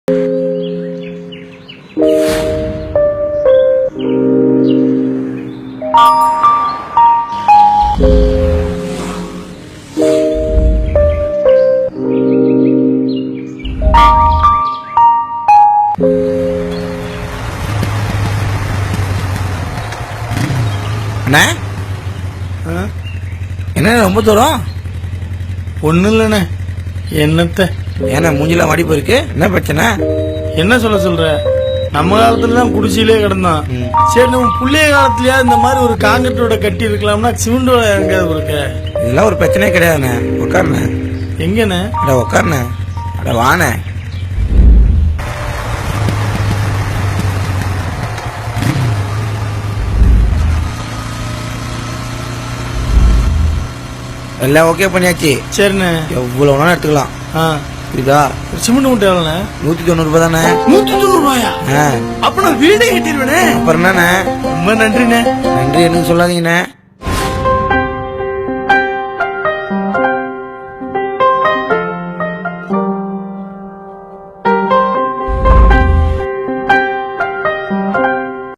என்ன ரொம்ப தூரம்? ஒன்றும் இல்லைண்ணே. என்னத்த ஏன்னா மூஞ்சிலாம் வாடி போயிருக்கு, என்ன பிரச்சனை? என்ன சொல்ற? நம்ம காலத்துல தான் குடிசையிலே கிடந்தோம். சரி, நம்ம பிள்ளைய காலத்துலயா இந்த மாதிரி ஒரு காங்கிரீட்டோட கட்டி இருக்கலாம்னா சிமெண்டோட எங்கேயாவது இருக்க? இதெல்லாம் ஒரு பிரச்சனையே கிடையாதுண்ணே. உட்காருண்ணே. எங்கண்ணே? அட உட்காருண்ணே. அட வாண்ணே. எல்லாம் ஓகே பண்ணியாச்சு. சரிண்ணே. எவ்வளவு வேணாலும் எடுத்துக்கலாம். புரியுதா? சிமெண்ட் மூட்டை எவ்வளோண்ணே? 190 ரூபாய் தானே. 190 ரூபாயா? அப்ப நான் வீடே கட்டிடுவேனே. அப்புறம் என்னண்ணே? ரொம்ப நன்றிண்ணே. நன்றி என்னன்னு சொல்லாதீங்கண்ணே.